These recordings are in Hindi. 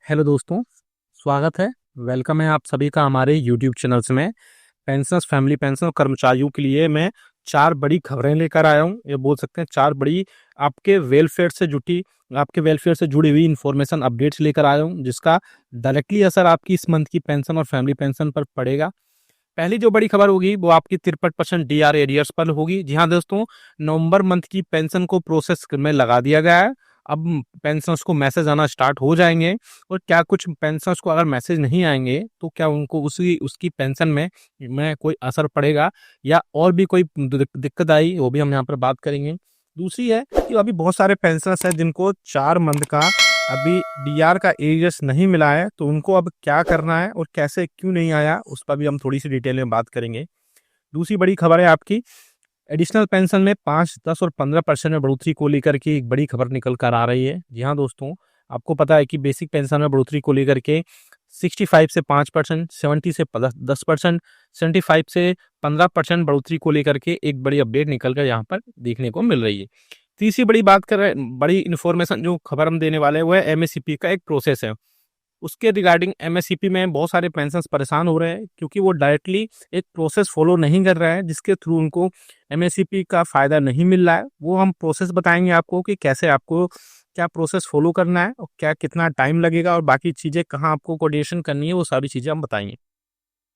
हेलो दोस्तों, स्वागत है। वेलकम है आप सभी का हमारे यूट्यूब चैनल्स में। पेंशनर्स, फैमिली पेंशन और कर्मचारियों के लिए मैं 4 बड़ी खबरें लेकर आया हूँ। ये बोल सकते हैं 4 बड़ी आपके वेलफेयर से जुड़ी हुई इन्फॉर्मेशन अपडेट्स लेकर आया हूँ, जिसका डायरेक्टली असर आपकी इस मंथ की पेंशन और फैमिली पेंशन पर पड़ेगा। पहली जो बड़ी खबर होगी वो आपकी 63% डीआर एरियर्स पर होगी। जी हाँ दोस्तों, नवंबर मंथ की पेंशन को प्रोसेस में लगा दिया गया है। अब पेंशनर्स को मैसेज आना स्टार्ट हो जाएंगे। और क्या कुछ पेंशनर्स को अगर मैसेज नहीं आएंगे तो क्या उनको उसकी पेंशन में कोई असर पड़ेगा या और भी कोई दिक्कत आई, वो भी हम यहाँ पर बात करेंगे। दूसरी है कि अभी बहुत सारे पेंशनर्स हैं जिनको 4 मंथ का अभी डीआर का एरियर्स नहीं मिला है, तो उनको अब क्या करना है और कैसे क्यों नहीं आया, उस पर भी हम थोड़ी सी डिटेल में बात करेंगे। दूसरी बड़ी खबर है आपकी एडिशनल पेंशन में 5, 10 और 15% में बढ़ोतरी को लेकर के एक बड़ी खबर निकल कर आ रही है। जी हाँ दोस्तों, आपको पता है कि बेसिक पेंशन में बढ़ोतरी को लेकर के 65 से 5%, 70 से 10%, 75 से 15% बढ़ोतरी को लेकर के एक बड़ी अपडेट निकल कर यहाँ पर देखने को मिल रही है। तीसरी बड़ी इन्फॉर्मेशन जो खबर हम देने वाले हैं वो है एमएससीपी का एक प्रोसेस है। उसके रिगार्डिंग एमएससीपी में बहुत सारे पेंशनर्स परेशान हो रहे हैं क्योंकि वो डायरेक्टली एक प्रोसेस फॉलो नहीं कर रहे हैं, जिसके थ्रू उनको एमएससीपी का फ़ायदा नहीं मिल रहा है। वो हम प्रोसेस बताएंगे आपको कि कैसे आपको क्या प्रोसेस फॉलो करना है और क्या कितना टाइम लगेगा और बाकी चीज़ें कहाँ आपको कोऑर्डिनेशन करनी है, वो सारी चीज़ें हम बताएंगे।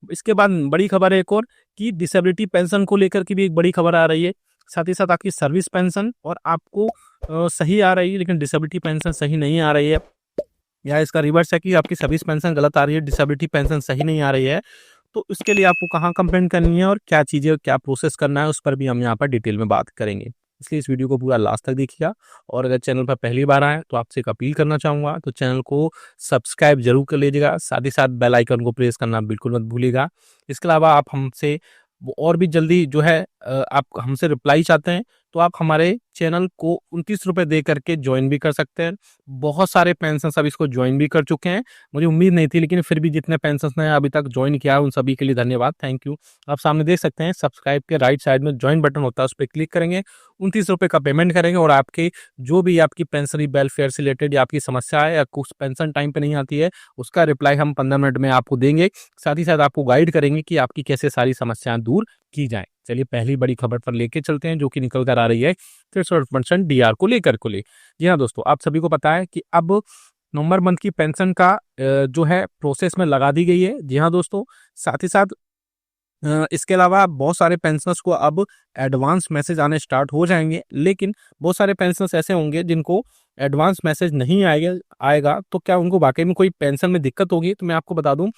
इसके बाद बड़ी खबर है एक और कि डिसेबिलिटी पेंशन को लेकर की भी एक बड़ी खबर आ रही है। साथ ही साथ आपकी सर्विस पेंशन और आपको सही आ रही है लेकिन डिसेबिलिटी पेंशन सही नहीं आ रही है, या इसका रिवर्स है कि आपकी सर्विस पेंशन गलत आ रही है, डिसेबिलिटी पेंशन सही नहीं आ रही है। तो इसके लिए आपको कहाँ कंप्लेंट करनी है और क्या चीज़ें, क्या प्रोसेस करना है, उस पर भी हम यहाँ पर डिटेल में बात करेंगे। इसलिए इस वीडियो को पूरा लास्ट तक देखिएगा। और अगर चैनल पर पहली बार आए तो आपसे एक अपील करना चाहूँगा, तो चैनल को सब्सक्राइब जरूर कर लीजिएगा। साथ ही साथ बेल आइकन को प्रेस करना बिल्कुल मत भूलिएगा। इसके अलावा आप हमसे वो और भी जल्दी जो है आप हमसे रिप्लाई चाहते हैं तो आप हमारे चैनल को 29 रुपये दे करके ज्वाइन भी कर सकते हैं। बहुत सारे पेंशन अब इसको ज्वाइन भी कर चुके हैं। मुझे उम्मीद नहीं थी, लेकिन फिर भी जितने पेंशनर्स ने अभी तक ज्वाइन किया उन सभी के लिए धन्यवाद, थैंक यू। आप सामने देख सकते हैं सब्सक्राइब के राइट साइड में ज्वाइन बटन होता है, उस पर क्लिक करेंगे, 29 रुपये का पेमेंट करेंगे और आपके जो भी आपकी पेंशन वेलफेयर से रिलेटेड या आपकी समस्या है या कुछ पेंशन टाइम पे नहीं आती है, उसका रिप्लाई हम 15 मिनट में आपको देंगे। साथ ही साथ आपको गाइड करेंगे कि आपकी कैसे सारी समस्याएं दूर की जाएं। चलिए पहली बड़ी खबर पर लेके चलते हैं जो कि निकल कर आ रही है 63% डीआर को लेकर को ले। जी हाँ दोस्तों, आप सभी को पता है कि अब नवंबर मंथ की पेंशन का जो है प्रोसेस में लगा दी गई है। जी हाँ दोस्तों, साथ ही साथ इसके अलावा बहुत सारे पेंशनर्स को अब एडवांस मैसेज आने स्टार्ट हो जाएंगे, लेकिन बहुत सारे पेंशनर्स ऐसे होंगे जिनको एडवांस मैसेज नहीं आएगा तो क्या उनको वाकई में कोई पेंशन में दिक्कत होगी? तो मैं आपको बता दूं,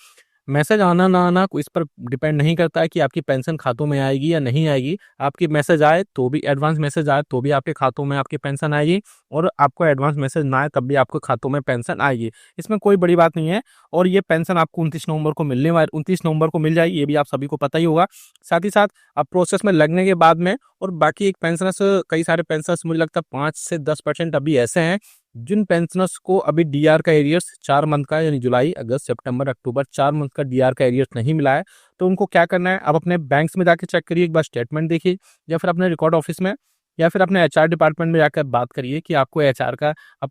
मैसेज आना ना आना इस पर डिपेंड नहीं करता है कि आपकी पेंशन खातों में आएगी या नहीं आएगी। आपकी मैसेज आए तो भी, एडवांस मैसेज आए तो भी आपके खातों में आपकी पेंशन आएगी, और आपको एडवांस मैसेज ना आए तब भी आपके खातों में पेंशन आएगी। इसमें कोई बड़ी बात नहीं है। और ये पेंशन आपको 29 नवंबर को 29 नवंबर को मिल जाएगी, ये भी आप सभी को पता ही होगा। साथ ही साथ अब प्रोसेस में लगने के बाद में और बाकी एक पेंशनर्स, कई सारे पेंशनर्स मुझे लगता है 5 से 10% अभी ऐसे हैं जिन पेंशनर्स को अभी डीआर का एरियर्स 4 मंथ का, यानी जुलाई, अगस्त, सितंबर, अक्टूबर 4 मंथ का डीआर का एरियर्स नहीं मिला है। तो उनको क्या करना है, अब अपने बैंक्स में जाके चेक करिए, एक बार स्टेटमेंट देखिए, या फिर अपने रिकॉर्ड ऑफिस में या फिर अपने एचआर डिपार्टमेंट में जाकर बात करिए कि आपको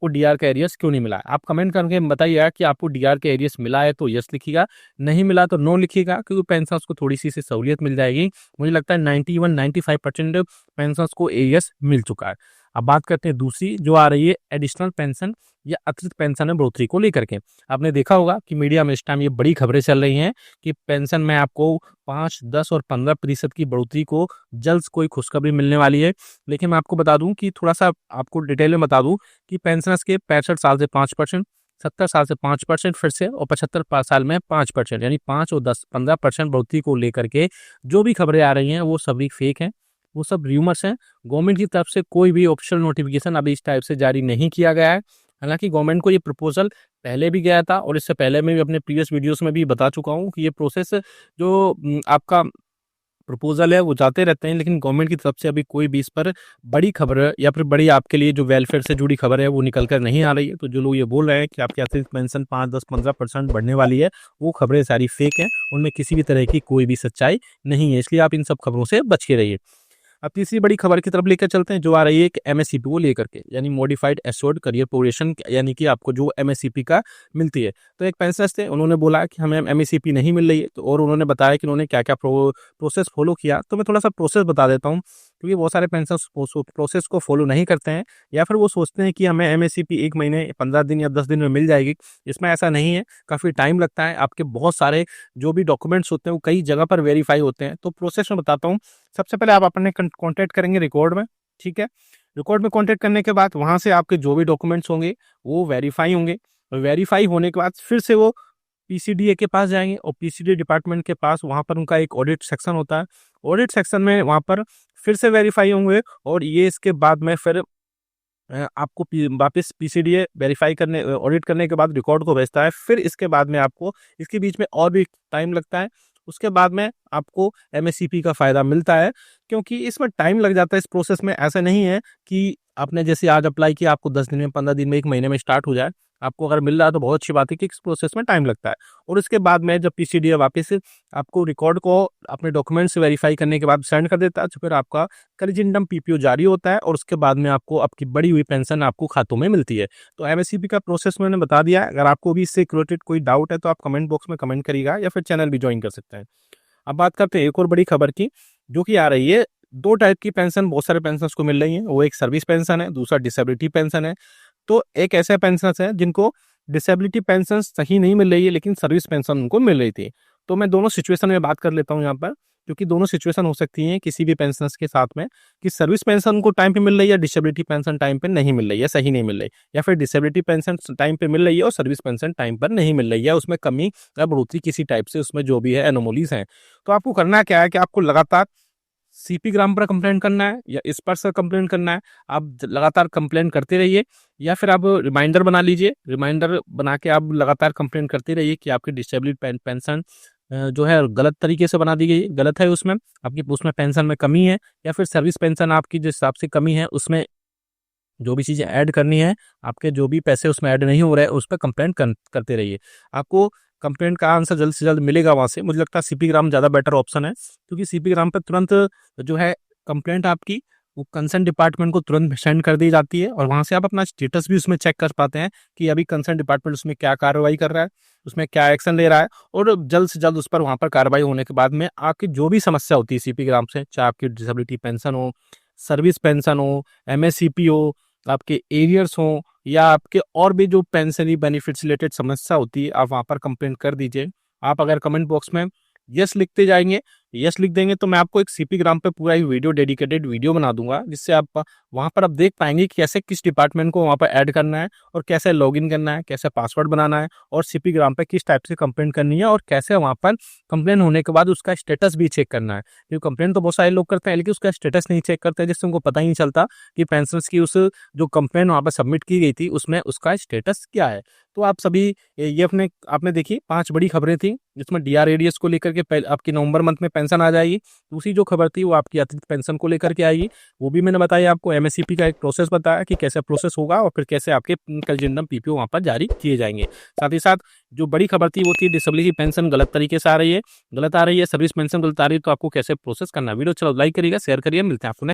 डीआर का एरियर्स क्यों नहीं मिला है। आप कमेंट करके बताइएगा कि आपको डीआर का एरियर्स मिला है तो यस लिखिएगा, नहीं मिला तो नो लिखिएगा, क्योंकि पेंशनर्स को थोड़ी सी सहूलियत मिल जाएगी। मुझे लगता है 91-95% पेंशनर्स को एरियर्स मिल चुका है। अब बात करते हैं दूसरी जो आ रही है एडिशनल पेंशन या अतिरिक्त पेंशन में बढ़ोतरी को लेकर के। आपने देखा होगा कि मीडिया में इस टाइम ये बड़ी खबरें चल रही हैं कि पेंशन में आपको 5, 10 और 15% की बढ़ोतरी को जल्द कोई खुशखबरी मिलने वाली है। लेकिन मैं आपको बता दूं कि थोड़ा सा आपको डिटेल में बता दूं कि पेंशनर्स के 65 साल से 5%, 70 साल से 5% फिर से, और 75 साल में 5%, यानी 5 और 10, 15% बढ़ोतरी को लेकर के जो भी खबरें आ रही हैं वो सभी फेक हैं, वो सब र्यूमर्स हैं। गवर्नमेंट की तरफ से कोई भी ऑफिशियल नोटिफिकेशन अभी इस टाइप से जारी नहीं किया गया है। हालांकि गवर्नमेंट को ये प्रपोजल पहले भी गया था और इससे पहले मैं भी अपने प्रीवियस वीडियोस में भी बता चुका हूँ कि ये प्रोसेस जो आपका प्रपोजल है वो जाते रहते हैं, लेकिन गवर्नमेंट की तरफ से अभी कोई भी इस पर बड़ी खबर या फिर बड़ी आपके लिए जो वेलफेयर से जुड़ी खबर है वो निकल कर नहीं आ रही है। तो जो लोग ये बोल रहे हैं कि आपकी अतिरिक्त पेंशन 5, 10, 15% बढ़ने वाली है, वो खबरें सारी फेक हैं, उनमें किसी भी तरह की कोई भी सच्चाई नहीं है। इसलिए आप इन सब खबरों से बच के रहिए। अब तीसरी बड़ी खबर की तरफ लेकर चलते हैं, जो आ रही है एक एमएससीपी को लेकर के, यानी मॉडिफाइड एश्योर्ड करियर प्रोग्रेशन, यानी कि आपको जो एमएससीपी का मिलती है। तो एक पेंशनर्स थे, उन्होंने बोला कि हमें एमएससीपी नहीं मिल रही है, तो और उन्होंने बताया कि उन्होंने क्या क्या प्रोसेस फॉलो किया। तो मैं थोड़ा सा प्रोसेस बता देता हूँ, क्योंकि बहुत सारे पेंशनर्स प्रोसेस को फॉलो नहीं करते हैं, या फिर वो सोचते हैं कि हमें एमएससीपी 1 महीने, 15 दिन या 10 दिन में मिल जाएगी। इसमें ऐसा नहीं है, काफ़ी टाइम लगता है। आपके बहुत सारे जो भी डॉक्यूमेंट्स होते हैं वो कई जगह पर वेरीफाई होते हैं। तो प्रोसेस में बताता हूँ। सबसे पहले आप अपने कॉन्टैक्ट करेंगे रिकॉर्ड में, ठीक है। रिकॉर्ड में कॉन्टैक्ट करने के बाद वहाँ से आपके जो भी डॉक्यूमेंट्स होंगे वो वेरीफाई होंगे। वेरीफाई होने के बाद फिर से वो पीसीडीए के पास जाएंगे, और पीसीडीए डिपार्टमेंट के पास वहाँ पर उनका एक ऑडिट सेक्शन होता है। ऑडिट सेक्शन में वहाँ पर फिर से वेरीफाई होंगे, और ये इसके बाद में फिर आपको वापस पीसीडीए वेरीफाई करने, ऑडिट करने के बाद रिकॉर्ड को भेजता है। फिर इसके बाद में आपको, इसके बीच में और भी टाइम लगता है। उसके बाद में आपको एमएससीपी का फ़ायदा मिलता है, क्योंकि इसमें टाइम लग जाता है इस प्रोसेस में। ऐसा नहीं है कि आपने जैसे आज अप्लाई किया, आपको 10 दिन में, 15 दिन में, 1 महीने में स्टार्ट हो जाए। आपको अगर मिल रहा है तो बहुत अच्छी बात है कि इस प्रोसेस में टाइम लगता है। और इसके बाद में जब पीसीडीए वापस आपको रिकॉर्ड को अपने डॉक्यूमेंट से वेरीफाई करने के बाद सेंड कर देता है, तो फिर आपका करिजेंडम पीपीओ जारी होता है, और उसके बाद में आपको आपकी बढ़ी हुई पेंशन आपको खातों में मिलती है। तो एमएससीपी का प्रोसेस मैंने बता दिया है। अगर आपको भी इससे रिलेटेड कोई डाउट है तो आप कमेंट बॉक्स में कमेंट करिएगा, या फिर चैनल भी ज्वाइन कर सकते हैं। अब बात करते हैं एक और बड़ी खबर की, जो कि आ रही है। 2 टाइप की पेंशन बहुत सारे पेंशनर्स को मिल रही है। वो एक सर्विस पेंशन है, दूसरा डिसेबिलिटी पेंशन है। तो एक ऐसे पेंशनर्स हैं जिनको डिसेबिलिटी पेंशन सही नहीं मिल रही है, लेकिन सर्विस पेंशन उनको मिल रही थी। तो मैं दोनों सिचुएशन में बात कर लेता हूँ यहाँ पर, क्योंकि दोनों सिचुएशन हो सकती हैं किसी भी पेंशनर्स के साथ में, कि सर्विस पेंशन उनको टाइम पे मिल रही है, डिसेबिलिटी पेंशन टाइम पे नहीं मिल रही है, सही नहीं मिल रही, या फिर डिसेबिलिटी पेंशन टाइम पे मिल रही है और सर्विस पेंशन टाइम पर नहीं मिल रही है, उसमें कमी या बढ़ोतरी किसी टाइप से उसमें जो भी है एनोमलीज हैं। तो आपको करना क्या है कि आपको लगातार सीपी ग्राम पर कंप्लेंट करना है, या इस पर से कंप्लेंट करना है। आप लगातार कंप्लेंट करते रहिए, या फिर आप रिमाइंडर बना लीजिए। रिमाइंडर बना के आप लगातार कंप्लेंट करते रहिए कि आपकी डिसेबिलिटी पेंशन जो है गलत तरीके से बना दी गई, गलत है, उसमें आपकी उसमें पेंशन में कमी है, या फिर सर्विस पेंशन आपकी जिस हिसाब से कमी है उसमें जो भी चीज़ें ऐड करनी है, आपके जो भी पैसे उसमें ऐड नहीं हो रहे हैं, उस पर कंप्लेंट करते रहिए। आपको कंप्लेंट का आंसर जल्द से जल्द मिलेगा वहाँ से। मुझे लगता है सीपी ग्राम ज़्यादा बेटर ऑप्शन है, क्योंकि सीपी ग्राम पर तुरंत जो है कंप्लेंट आपकी वो कंसर्न डिपार्टमेंट को तुरंत सेंड कर दी जाती है, और वहाँ से आप अपना स्टेटस भी उसमें चेक कर पाते हैं कि अभी कंसर्न डिपार्टमेंट उसमें क्या कार्रवाई कर रहा है, उसमें क्या एक्शन ले रहा है। और जल्द से जल्द उस पर वहाँ पर कार्रवाई होने के बाद में आपकी जो भी समस्या होती है सीपी ग्राम से, चाहे आपकी डिसेबिलिटी पेंशन हो, सर्विस पेंशन हो, एमएससीपी हो, आपके एरियर्स हों, या आपके और भी जो पेंशनरी बेनिफिट्स रिलेटेड समस्या होती है, आप वहाँ पर कंप्लेंट कर दीजिए। आप अगर कमेंट बॉक्स में यस लिखते जाएंगे, यस लिख देंगे, तो मैं आपको एक सीपी ग्राम पे पूरा ही वीडियो, डेडिकेटेड वीडियो बना दूंगा, जिससे आप वहाँ पर आप देख पाएंगे कि कैसे किस डिपार्टमेंट को वहाँ पर ऐड करना है, और कैसे लॉगिन करना है, कैसे पासवर्ड बनाना है, और सीपी ग्राम पे किस टाइप से कंप्लेंट करनी है, और कैसे वहाँ पर कंप्लेंट होने के बाद उसका स्टेटस भी चेक करना है। क्योंकि कंप्लेंट तो बहुत सारे लोग करते हैं, लेकिन उसका स्टेटस नहीं चेक करते, जिससे उनको पता ही नहीं चलता कि पेंशनर्स की उस जो कंप्लेंट वहाँ पर सबमिट की गई थी उसमें उसका स्टेटस क्या है। तो आप सभी ये अपने आपने देखी 5 बड़ी खबरें थी, जिसमें डीआर एरियर्स को लेकर के आपकी नवंबर मंथ में पेंशन आ जाएगी। दूसरी जो खबर थी वो आपकी अतिरिक्त पेंशन को लेकर के आएगी, वो भी मैंने बताया आपको। एमएससीपी का एक प्रोसेस बताया कि कैसे प्रोसेस होगा, और फिर कैसे आपके कंजेंडम पीपीओ वहाँ पर जारी किए जाएंगे। साथ ही साथ जो बड़ी खबर थी वो थी डिसेबिलिटी पेंशन गलत तरीके से आ रही है, गलत आ रही है, सर्विस पेंशन गलत आ रही है, तो आपको कैसे प्रोसेस करना है। वीडियो चलो लाइक करिएगा, शेयर करिए, मिलते हैं आपको।